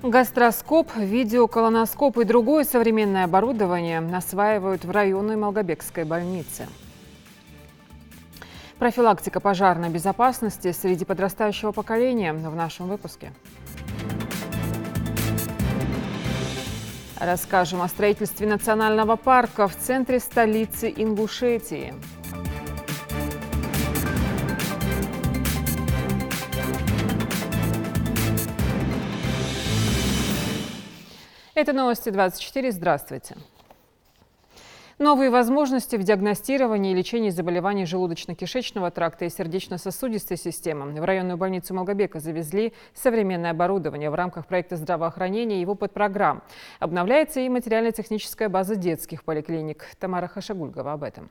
Гастроскоп, видеоколоноскоп и другое современное оборудование осваивают в районной Малгобекской больнице. Профилактика пожарной безопасности среди подрастающего поколения в нашем выпуске. Расскажем о строительстве национального парка в центре столицы Ингушетии. Это новости 24. Здравствуйте. Новые возможности в диагностировании и лечении заболеваний желудочно-кишечного тракта и сердечно-сосудистой системы. В районную больницу Малгобека завезли современное оборудование в рамках проекта здравоохранения и его подпрограмм. Обновляется и материально-техническая база детских поликлиник. Тамара Хашагульгова об этом.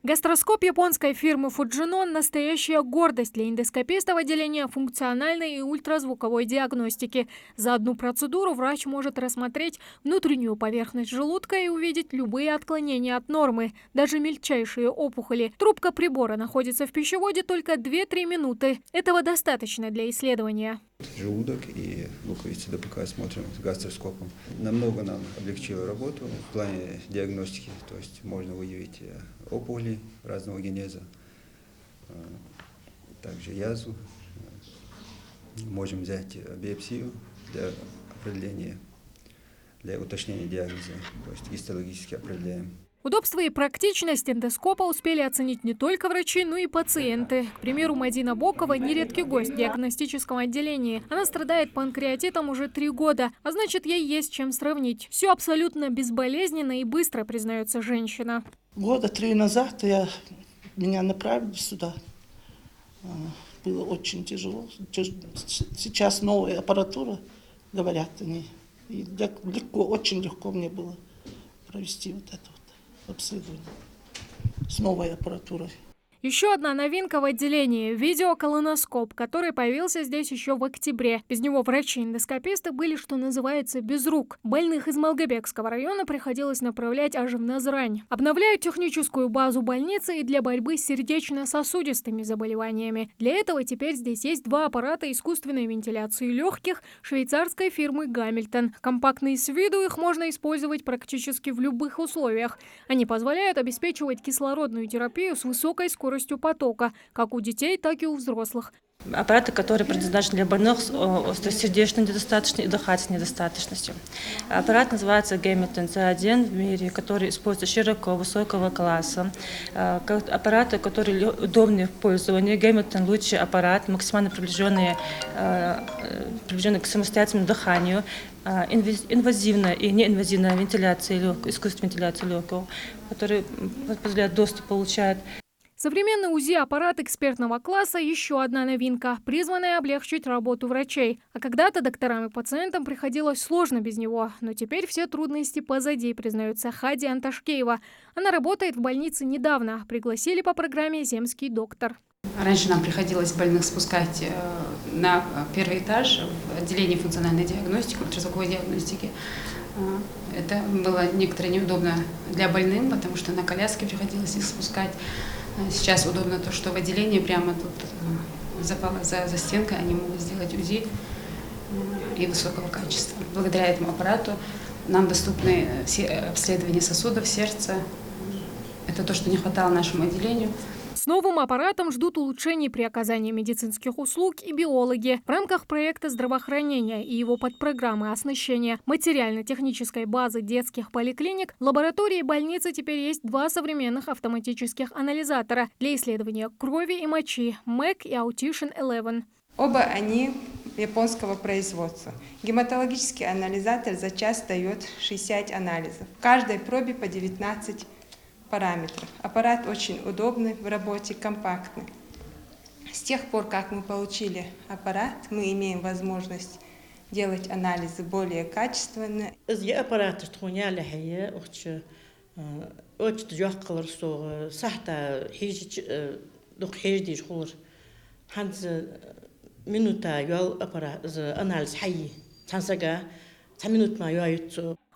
Гастроскоп японской фирмы Fujifilm – настоящая гордость для эндоскопистов отделения функциональной и ультразвуковой диагностики. За одну процедуру врач может рассмотреть внутреннюю поверхность желудка и увидеть любые отклонения от нормы, даже мельчайшие опухоли. Трубка прибора находится в пищеводе только 2-3 минуты. Этого достаточно для исследования. Желудок и луковицы ДПК смотрим с гастроскопом. Намного нам облегчило работу в плане диагностики, то есть можно выявить опухоли разного генеза, также язву. Можем взять биопсию для определения, для уточнения диагноза, то есть гистологически определяем. Удобство и практичность эндоскопа успели оценить не только врачи, но и пациенты. К примеру, Мадина Бокова – нередкий гость в диагностическом отделении. Она страдает панкреатитом уже 3 года, а значит, ей есть чем сравнить. Все абсолютно безболезненно и быстро, признается женщина. 3 года назад меня направили сюда. Было очень тяжело. Сейчас новая аппаратура, говорят они. И легко, очень легко мне было провести вот это обследование с новой аппаратурой. Еще одна новинка в отделении – видеоколоноскоп, который появился здесь еще в октябре. Без него врачи-эндоскописты были, что называется, без рук. Больных из Малгобекского района приходилось направлять аж в Назрань. Обновляют техническую базу больницы и для борьбы с сердечно-сосудистыми заболеваниями. Для этого теперь здесь есть 2 аппарата искусственной вентиляции легких швейцарской фирмы «Гамильтон». Компактные с виду, их можно использовать практически в любых условиях. Они позволяют обеспечивать кислородную терапию с высокой скоростью потока, как у детей, так и у взрослых. Аппараты, которые предназначены для больных с остросердечной недостаточностью и дыхательной недостаточностью. Аппарат называется Гамильтон C1 в мире, который используется широко, высокого класса. Аппараты, которые удобны в пользовании. Гамильтон – лучший аппарат, максимально приближенный к самостоятельному дыханию. Инвазивная и неинвазивная вентиляция, искусственная вентиляция легкого, который позволяет доступ, получает. Современный УЗИ-аппарат экспертного класса – еще одна новинка, призванная облегчить работу врачей. А когда-то докторам и пациентам приходилось сложно без него. Но теперь все трудности позади, признается Хади Анташкеева. Она работает в больнице недавно. Пригласили по программе «Земский доктор». Раньше нам приходилось больных спускать на 1-й этаж в отделении функциональной диагностики, ультразвуковой диагностики. Это было некоторое неудобно для больных, потому что на коляске приходилось их спускать. Сейчас удобно то, что в отделении прямо тут за стенкой они могут сделать УЗИ и высокого качества. Благодаря этому аппарату нам доступны все обследования сосудов, сердца. Это то, что не хватало нашему отделению. С новым аппаратом ждут улучшений при оказании медицинских услуг и биологи. В рамках проекта здравоохранения и его подпрограммы оснащения материально-технической базы детских поликлиник в лаборатории больницы теперь есть 2 современных автоматических анализатора для исследования крови и мочи – МЭК и Audition-11. Оба они японского производства. Гематологический анализатор за час дает 60 анализов. В каждой пробе по 19 параметров. Аппарат очень удобный в работе, компактный. С тех пор, как мы получили аппарат, мы имеем возможность делать анализы более качественно.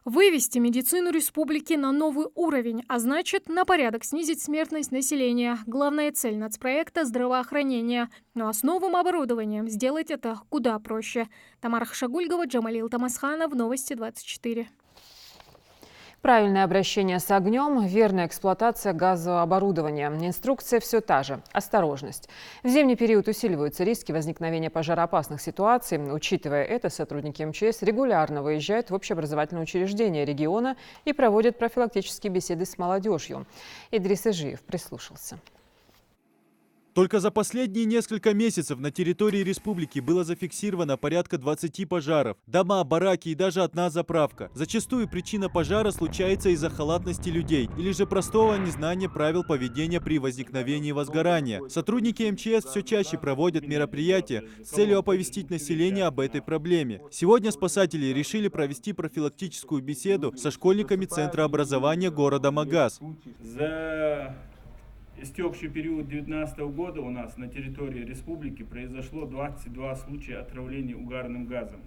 Вывести медицину республики на новый уровень, а значит, на порядок снизить смертность населения. Главная цель нацпроекта – здравоохранение. Но с новым оборудованием сделать это куда проще. Тамара Хашагульгова, Джамалил Тамасханов, Новости 24. Правильное обращение с огнем, верная эксплуатация газового оборудования. Инструкция все та же – осторожность. В зимний период усиливаются риски возникновения пожароопасных ситуаций. Учитывая это, сотрудники МЧС регулярно выезжают в общеобразовательные учреждения региона и проводят профилактические беседы с молодежью. Идрис Ижиев прислушался. Только за последние несколько месяцев на территории республики было зафиксировано порядка 20 пожаров. Дома, бараки и даже одна заправка. Зачастую причина пожара случается из-за халатности людей или же простого незнания правил поведения при возникновении возгорания. Сотрудники МЧС все чаще проводят мероприятия с целью оповестить население об этой проблеме. Сегодня спасатели решили провести профилактическую беседу со школьниками Центра образования города Магаз. Истекший период 2019 года у нас на территории республики произошло 22 случая отравления угарным газом.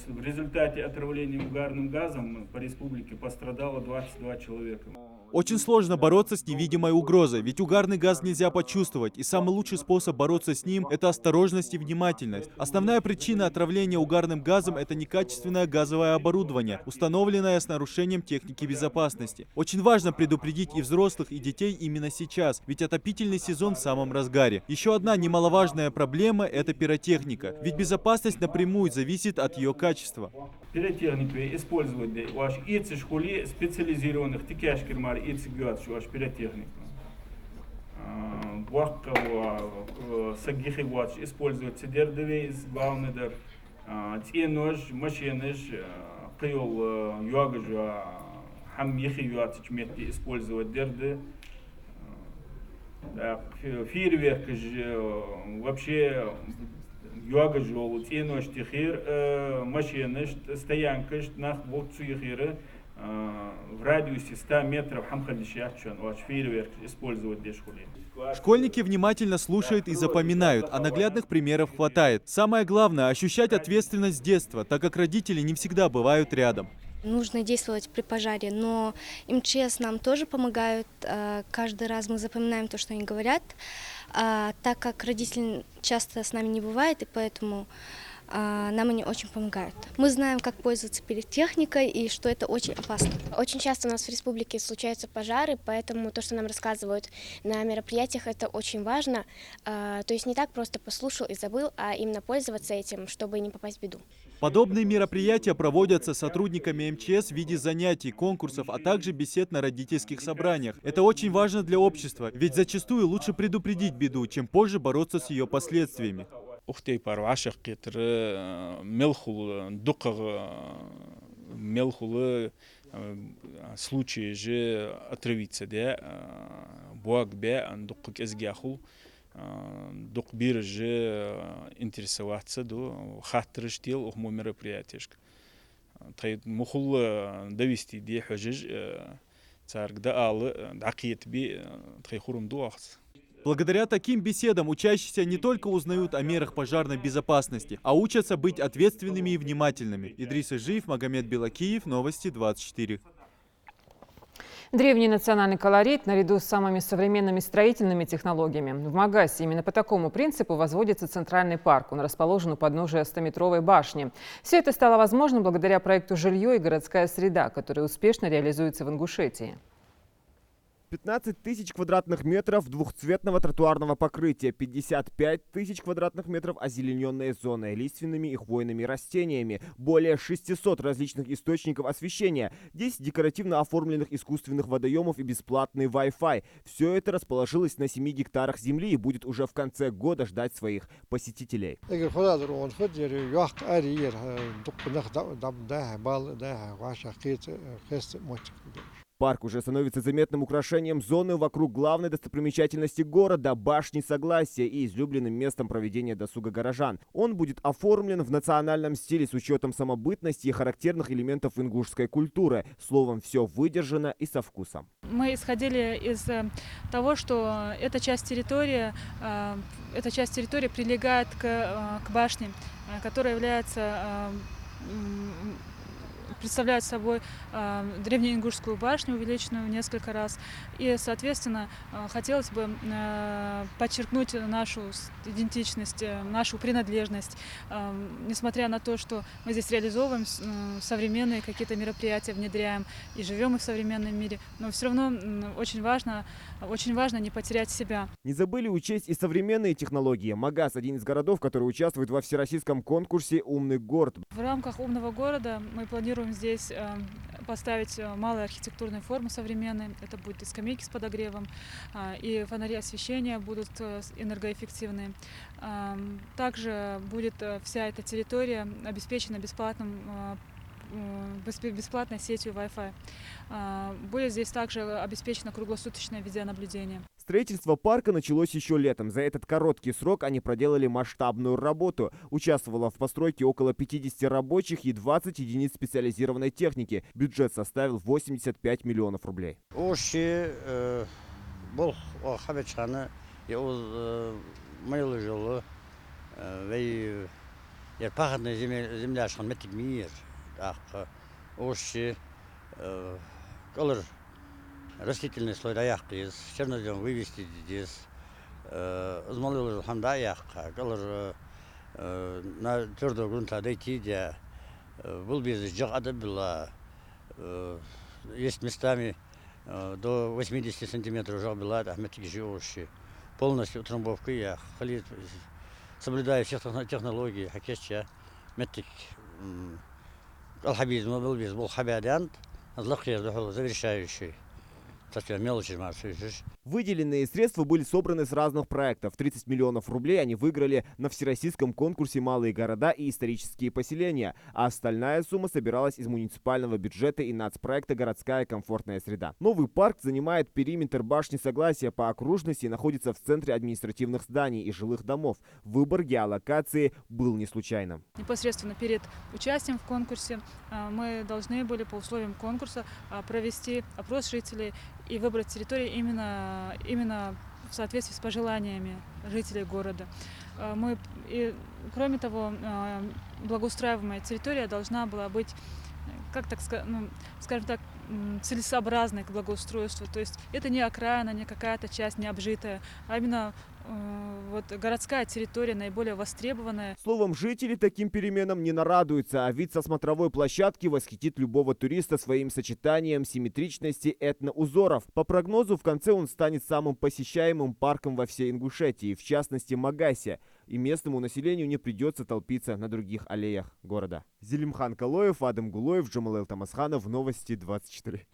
В результате отравления угарным газом по республике пострадало 22 человека. Очень сложно бороться с невидимой угрозой, ведь угарный газ нельзя почувствовать, и самый лучший способ бороться с ним – это осторожность и внимательность. Основная причина отравления угарным газом – это некачественное газовое оборудование, установленное с нарушением техники безопасности. Очень важно предупредить и взрослых, и детей именно сейчас, ведь отопительный сезон в самом разгаре. Еще одна немаловажная проблема – это пиротехника, ведь безопасность напрямую зависит от ее качества. Пиротехнику использовать ваш ицы школе специализированных тикашкермар ицы гюат ваш пиротехнику. Вахкова сагихи ваш использовать сидердове из баунедер тенож машинеж кайол юагажа хамихи юат чмети использовать дерды. Фейерверк вообще юага жол, тенож тихир, машины, стоянка, нах вот цуихиры в радиусе 100 метров хамхалищахчан, ваш фейерверк использовать для школы. Школьники внимательно слушают и запоминают, а наглядных примеров хватает. Самое главное – ощущать ответственность с детства, так как родители не всегда бывают рядом. Нужно действовать при пожаре, но МЧС нам тоже помогают. Каждый раз мы запоминаем то, что они говорят, так как родители часто с нами не бывает, и поэтому нам они очень помогают. Мы знаем, как пользоваться пиротехникой и что это очень опасно. Очень часто у нас в республике случаются пожары, поэтому то, что нам рассказывают на мероприятиях, это очень важно. То есть не так просто послушал и забыл, а именно пользоваться этим, чтобы не попасть в беду. Подобные мероприятия проводятся сотрудниками МЧС в виде занятий, конкурсов, а также бесед на родительских собраниях. Это очень важно для общества, ведь зачастую лучше предупредить беду, чем позже бороться с ее последствиями. Ухтей парвашах кетры мелхул дукаг мелхулы случаи же отравиться де буагбе дукак эзгяхул дук бир же интересоваться до хатрыш тел ухмо мероприятиешк. Тай мухул довести де хожиж царгда алы дакиет би тай хурум дуахс. Благодаря таким беседам учащиеся не только узнают о мерах пожарной безопасности, а учатся быть ответственными и внимательными. Идрис Ижиев, Магомед Белакиев, Новости 24. Древний национальный колорит наряду с самыми современными строительными технологиями. В Магасе именно по такому принципу возводится центральный парк. Он расположен у подножия 100-метровой башни. Все это стало возможно благодаря проекту «Жилье и городская среда», который успешно реализуется в Ингушетии. 15 тысяч квадратных метров двухцветного тротуарного покрытия, 55 тысяч квадратных метров озелененной зоны лиственными и хвойными растениями, более 600 различных источников освещения, 10 декоративно оформленных искусственных водоемов и бесплатный Wi-Fi. Все это расположилось на 7 гектарах земли и будет уже в конце года ждать своих посетителей. Парк уже становится заметным украшением зоны вокруг главной достопримечательности города – башни Согласия и излюбленным местом проведения досуга горожан. Он будет оформлен в национальном стиле с учетом самобытности и характерных элементов ингушской культуры. Словом, все выдержано и со вкусом. Мы исходили из того, что эта часть территории прилегает к башне, которая является представляют собой древнеингушскую башню, увеличенную в несколько раз. И, соответственно, хотелось бы подчеркнуть нашу идентичность, нашу принадлежность. Несмотря на то, что мы здесь реализовываем современные какие-то мероприятия, внедряем и живем мы в современном мире, но все равно очень важно не потерять себя. Не забыли учесть и современные технологии. Магаз – один из городов, который участвует во всероссийском конкурсе «Умный город». В рамках «Умного города» мы планируем здесь поставить малые архитектурные формы современные. Это будет и скамейки с подогревом, и фонари освещения будут энергоэффективные. Также будет вся эта территория обеспечена бесплатной сетью Wi-Fi. Будет здесь также обеспечено круглосуточное видеонаблюдение. Строительство парка началось еще летом. За этот короткий срок они проделали масштабную работу. Участвовало в постройке около 50 рабочих и 20 единиц специализированной техники. Бюджет составил 85 миллионов рублей. Растительный слой аяққиыз, чернозем вывести здесь, измалылы ханда аяққа, колор на твердого грунта дойти, где был без жагада была, есть местами до 80 сантиметров жаг была, ахметики живущие, полностью утрамбовка я, соблюдая всех технологий, хакетча, метик, алхабизм был без, был хабиадянт, злахия завершающий. Выделенные средства были собраны с разных проектов. 30 миллионов рублей они выиграли на всероссийском конкурсе «Малые города и исторические поселения», а остальная сумма собиралась из муниципального бюджета и нацпроекта «Городская комфортная среда». Новый парк занимает периметр башни Согласия по окружности и находится в центре административных зданий и жилых домов. Выбор геолокации был не случайным. Непосредственно перед участием в конкурсе мы должны были по условиям конкурса провести опрос жителей и выбрать территорию именно в соответствии с пожеланиями жителей города. Кроме того, благоустраиваемая территория должна была быть, скажем так, целесообразной к благоустройству. То есть это не окраина, не какая-то часть необжитая, а именно городская территория, наиболее востребованная. Словом, жители таким переменам не нарадуются, а вид со смотровой площадки восхитит любого туриста своим сочетанием симметричности этноузоров. По прогнозу, в конце он станет самым посещаемым парком во всей Ингушетии, в частности Магасе, и местному населению не придется толпиться на других аллеях города. Зелимхан Калоев, Адам Гулоев, Джамалел Тамасханов, Новости 24.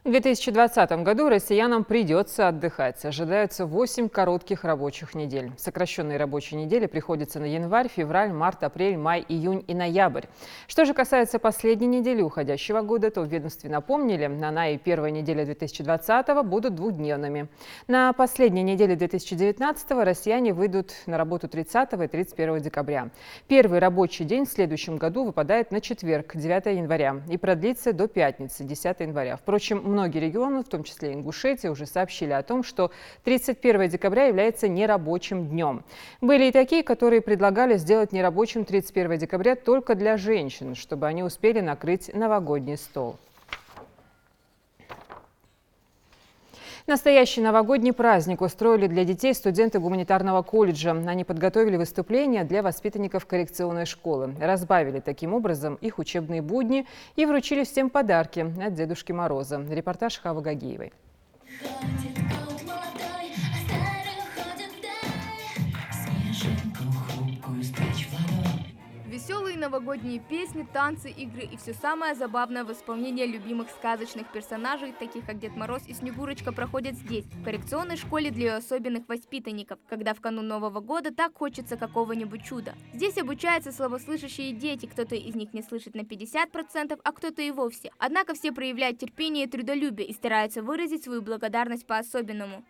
В 2020 году россиянам придется отдыхать. Ожидаются 8 коротких рабочих недель. Сокращенные рабочие недели приходятся на январь, февраль, март, апрель, май, июнь и ноябрь. Что же касается последней недели уходящего года, то в ведомстве напомнили, она и первая неделя 2020 будут двухдневными. На последней неделе 2019 россияне выйдут на работу 30 и 31 декабря. Первый рабочий день в следующем году выпадает на четверг, 9 января, и продлится до пятницы, 10 января. Впрочем, многие регионы, в том числе Ингушетия, уже сообщили о том, что 31 декабря является нерабочим днем. Были и такие, которые предлагали сделать нерабочим 31 декабря только для женщин, чтобы они успели накрыть новогодний стол. Настоящий новогодний праздник устроили для детей студенты гуманитарного колледжа. Они подготовили выступления для воспитанников коррекционной школы. Разбавили таким образом их учебные будни и вручили всем подарки от Дедушки Мороза. Репортаж Хавы Гагиевой. Веселые новогодние песни, танцы, игры и все самое забавное в исполнении любимых сказочных персонажей, таких как Дед Мороз и Снегурочка, проходят здесь, в коррекционной школе для особенных воспитанников, когда в канун Нового года так хочется какого-нибудь чуда. Здесь обучаются слабослышащие дети, кто-то из них не слышит на 50%, а кто-то и вовсе. Однако все проявляют терпение и трудолюбие и стараются выразить свою благодарность по-особенному.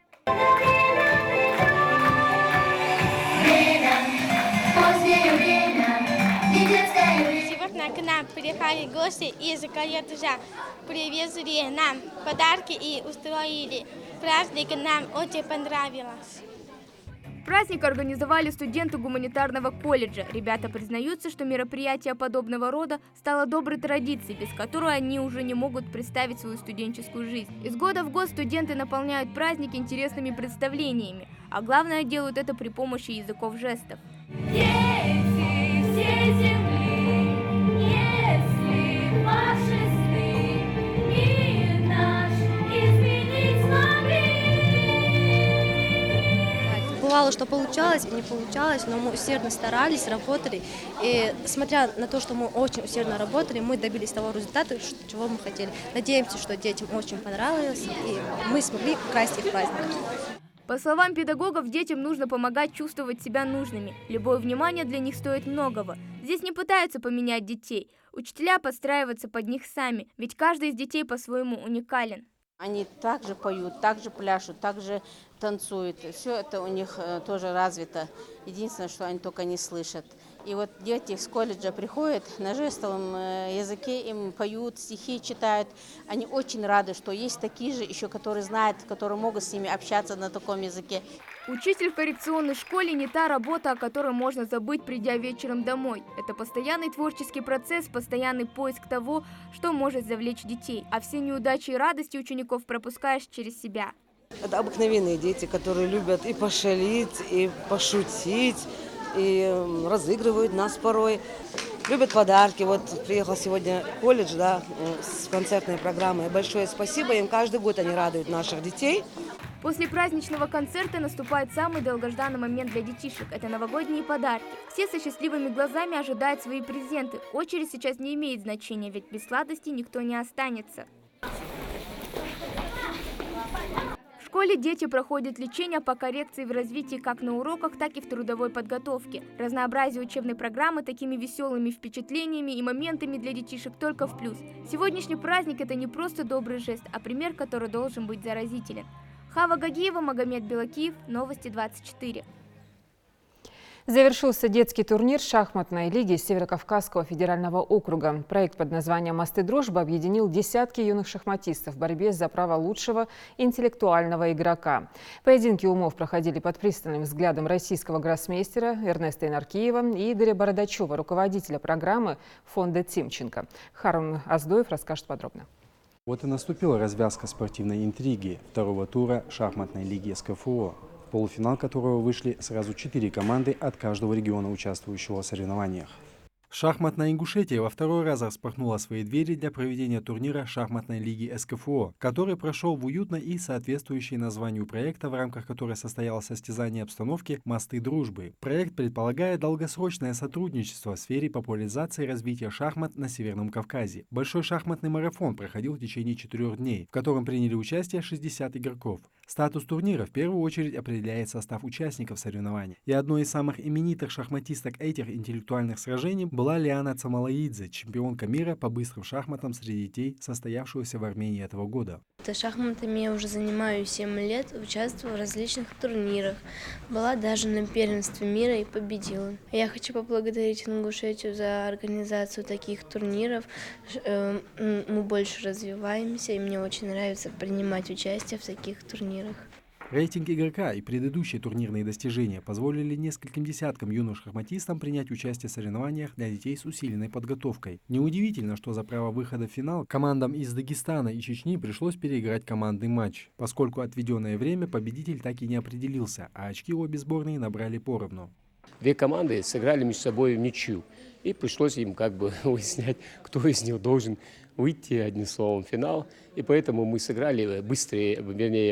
Сегодня к нам приехали гости из колледжа, привезли нам подарки и устроили праздник, нам очень понравилось. Праздник организовали студенты гуманитарного колледжа. Ребята признаются, что мероприятие подобного рода стало доброй традицией, без которой они уже не могут представить свою студенческую жизнь. Из года в год студенты наполняют праздник интересными представлениями, а главное, делают это при помощи языков жестов. Дети всей земли, если ваши сны мир наш изменить смогли. Бывало, что получалось и не получалось, но мы усердно старались, работали. И смотря на то, что мы очень усердно работали, мы добились того результата, чего мы хотели. Надеемся, что детям очень понравилось, и мы смогли украсть их праздник. По словам педагогов, детям нужно помогать чувствовать себя нужными. Любое внимание для них стоит многого. Здесь не пытаются поменять детей. Учителя подстраиваются под них сами, ведь каждый из детей по-своему уникален. Они также поют, также пляшут, также танцуют. Все это у них тоже развито. Единственное, что они только не слышат. И вот дети с колледжа приходят на жестовом языке, им поют, стихи читают. Они очень рады, что есть такие же еще, которые знают, которые могут с ними общаться на таком языке. Учитель в коррекционной школе не та работа, о которой можно забыть, придя вечером домой. Это постоянный творческий процесс, постоянный поиск того, что может завлечь детей. А все неудачи и радости учеников пропускаешь через себя. Это обыкновенные дети, которые любят и пошалить, и пошутить, и разыгрывают нас порой. Любят подарки. Вот приехал сегодня в колледж, да, с концертной программой. Большое спасибо им. Каждый год они радуют наших детей. После праздничного концерта наступает самый долгожданный момент для детишек. Это новогодние подарки. Все со счастливыми глазами ожидают свои презенты. Очередь сейчас не имеет значения, ведь без сладостей никто не останется. В школе дети проходят лечение по коррекции в развитии как на уроках, так и в трудовой подготовке. Разнообразие учебной программы такими веселыми впечатлениями и моментами для детишек только в плюс. Сегодняшний праздник – это не просто добрый жест, а пример, который должен быть заразителен. Хава Гагиева, Магомед Белакиев, Новости 24. Завершился детский турнир шахматной лиги Северокавказского федерального округа. Проект под названием «Мосты дружбы» объединил десятки юных шахматистов в борьбе за право лучшего интеллектуального игрока. Поединки умов проходили под пристальным взглядом российского гроссмейстера Эрнеста Инаркиева и Игоря Бородачева, руководителя программы фонда Тимченко. Харун Аздоев расскажет подробно. Вот и наступила развязка спортивной интриги второго тура шахматной лиги СКФО, в полуфинал которого вышли сразу 4 команды от каждого региона, участвующего в соревнованиях. Шахматная Ингушетия во второй раз распахнула свои двери для проведения турнира шахматной лиги СКФО, который прошел в уютной и соответствующей названию проекта, в рамках которой состоялось состязание обстановки «Мосты дружбы». Проект предполагает долгосрочное сотрудничество в сфере популяризации и развития шахмат на Северном Кавказе. Большой шахматный марафон проходил в течение 4 дней, в котором приняли участие 60 игроков. Статус турнира в первую очередь определяет состав участников соревнований. И одной из самых именитых шахматисток этих интеллектуальных сражений была Лиана Цамалаидзе, чемпионка мира по быстрым шахматам среди детей, состоявшегося в Армении этого года. Шахматами я уже занимаюсь 7 лет, участвую в различных турнирах. Была даже на первенстве мира и победила. Я хочу поблагодарить Ингушетию за организацию таких турниров. Мы больше развиваемся, и мне очень нравится принимать участие в таких турнирах. Рейтинг игрока и предыдущие турнирные достижения позволили нескольким десяткам юных шахматистам принять участие в соревнованиях для детей с усиленной подготовкой. Неудивительно, что за право выхода в финал командам из Дагестана и Чечни пришлось переиграть командный матч, поскольку отведенное время победитель так и не определился, а очки обе сборные набрали поровну. Две команды сыграли между собой в ничью, и пришлось им выяснять, кто из них должен выйти, одним словом, в финал. И поэтому мы сыграли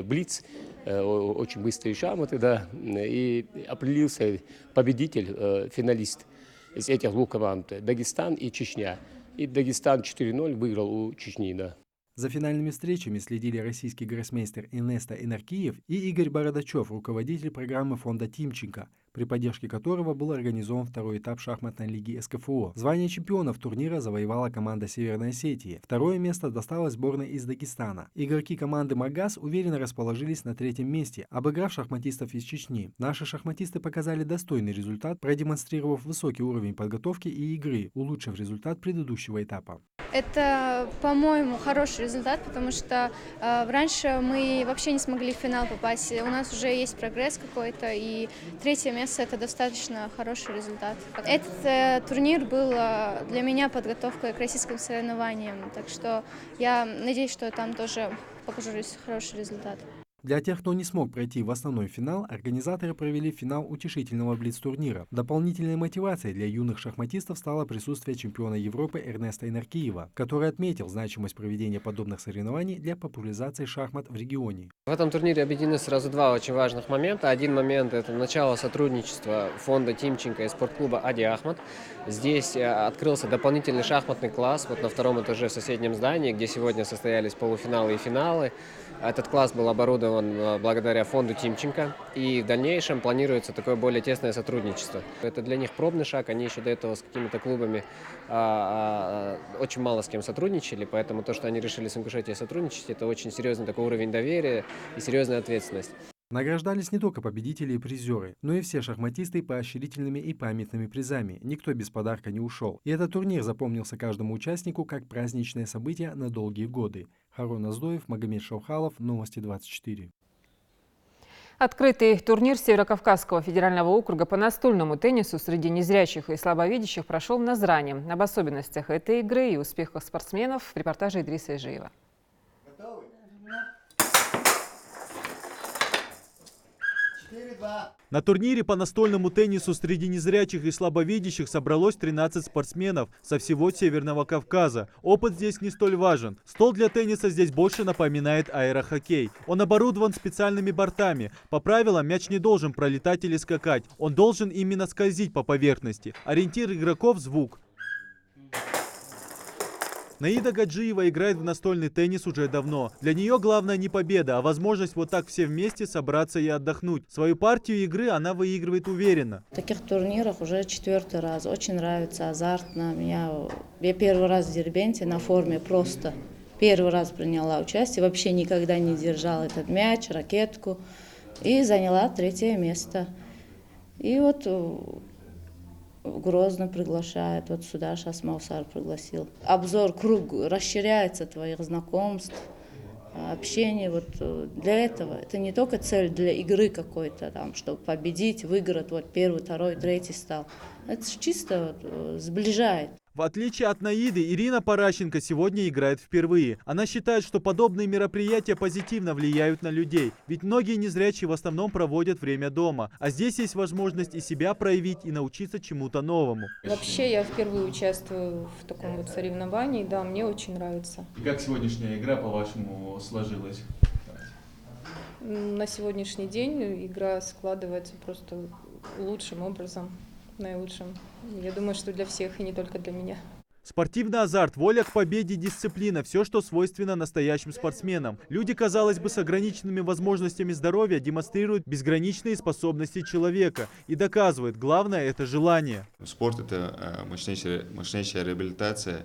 блиц, очень быстрые шахматы, да, и определился победитель, финалист из этих двух команд, Дагестан и Чечня. И Дагестан 4-0 выиграл у Чечни, да. За финальными встречами следили российский гроссмейстер Эрнеста Инаркиев и Игорь Бородачев, руководитель программы фонда Тимченко, при поддержке которого был организован второй этап шахматной лиги СКФО. Звание чемпионов турнира завоевала команда Северной Осетии. Второе место досталось сборной из Дагестана. Игроки команды «Магаз» уверенно расположились на 3-м месте, обыграв шахматистов из Чечни. Наши шахматисты показали достойный результат, продемонстрировав высокий уровень подготовки и игры, улучшив результат предыдущего этапа. Это, по-моему, хороший результат, потому что раньше мы вообще не смогли в финал попасть. У нас уже есть прогресс какой-то, и 3-е место – это достаточно хороший результат. Этот турнир был для меня подготовкой к российским соревнованиям, так что я надеюсь, что там тоже покажу хороший результат. Для тех, кто не смог пройти в основной финал, организаторы провели финал утешительного блиц-турнира. Дополнительной мотивацией для юных шахматистов стало присутствие чемпиона Европы Эрнеста Инаркиева, который отметил значимость проведения подобных соревнований для популяризации шахмат в регионе. В этом турнире объединены сразу два очень важных момента. Один момент – это начало сотрудничества фонда Тимченко и спортклуба Ади Ахмат. Здесь открылся дополнительный шахматный класс вот на 2-м этаже в соседнем здании, где сегодня состоялись полуфиналы и финалы. Этот класс был оборудован благодаря фонду Тимченко, и в дальнейшем планируется такое более тесное сотрудничество. Это для них пробный шаг, они еще до этого с какими-то клубами очень мало с кем сотрудничали, поэтому то, что они решили с Ингушетией сотрудничать, это очень серьезный такой уровень доверия и серьезная ответственность. Награждались не только победители и призеры, но и все шахматисты поощрительными и памятными призами. Никто без подарка не ушел. И этот турнир запомнился каждому участнику как праздничное событие на долгие годы. Харун Аздоев, Магомед Шаухалов, Новости 24. Открытый турнир Северокавказского федерального округа по настольному теннису среди незрячих и слабовидящих прошел в Назране. Об особенностях этой игры и успехах спортсменов в репортаже Идриса Ижиева. На турнире по настольному теннису среди незрячих и слабовидящих собралось 13 спортсменов со всего Северного Кавказа. Опыт здесь не столь важен. Стол для тенниса здесь больше напоминает аэрохоккей. Он оборудован специальными бортами. По правилам мяч не должен пролетать или скакать. Он должен именно скользить по поверхности. Ориентир игроков – звук. Наида Гаджиева играет в настольный теннис уже давно. Для нее главное не победа, а возможность вот так все вместе собраться и отдохнуть. Свою партию игры она выигрывает уверенно. В таких турнирах уже 4-й раз. Очень нравится, азартно. Я первый раз в Дербенте на форме просто. Первый раз приняла участие. Вообще никогда не держала этот мяч, ракетку. И заняла 3-е место. И вот Грозно приглашает, вот сюда сейчас Маусар пригласил. Обзор, круг расширяется твоих знакомств, общения. Вот для этого. Это не только цель для игры какой-то, там, чтобы победить, выиграть, вот 1-й, 2-й, 3-й стал. Это чисто вот, сближает. В отличие от Наиды, Ирина Паращенко сегодня играет впервые. Она считает, что подобные мероприятия позитивно влияют на людей. Ведь многие незрячие в основном проводят время дома. А здесь есть возможность и себя проявить, и научиться чему-то новому. Вообще я впервые участвую в таком вот соревновании. Да, мне очень нравится. И как сегодняшняя игра, по-вашему, сложилась? На сегодняшний день игра складывается просто лучшим образом. Наилучшим. Я думаю, что для всех и не только для меня. Спортивный азарт, воля к победе, дисциплина – все, что свойственно настоящим спортсменам. Люди, казалось бы, с ограниченными возможностями здоровья демонстрируют безграничные способности человека и доказывают, главное – это желание. Спорт – это мощнейшая реабилитация.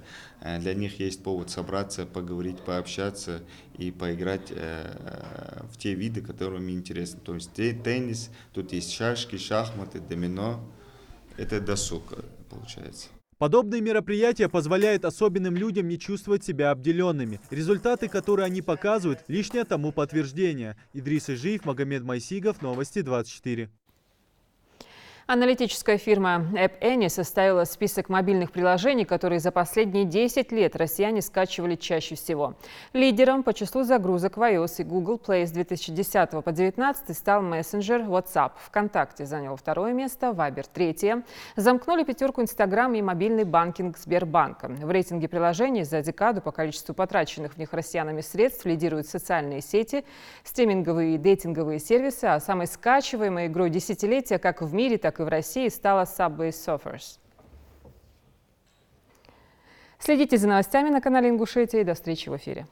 Для них есть повод собраться, поговорить, пообщаться и поиграть в те виды, которые им интересны. То есть теннис, тут есть шашки, шахматы, домино. Это досуг, получается. Подобные мероприятия позволяют особенным людям не чувствовать себя обделенными. Результаты, которые они показывают, лишнее тому подтверждение. Идрис Ижиев, Магомед Майсигов, Новости 24. Аналитическая фирма App Annie составила список мобильных приложений, которые за последние 10 лет россияне скачивали чаще всего. Лидером по числу загрузок в iOS и Google Play с 2010 по 2019 стал мессенджер WhatsApp. ВКонтакте занял 2-е место, Viber 3-е. Замкнули 5-ку Instagram и мобильный банкинг Сбербанка. В рейтинге приложений за декаду по количеству потраченных в них россиянами средств лидируют социальные сети, стриминговые и дейтинговые сервисы, а самой скачиваемой игрой десятилетия как в мире, так и в России стала Subway Surfers. Следите за новостями на канале Ингушетии. До встречи в эфире.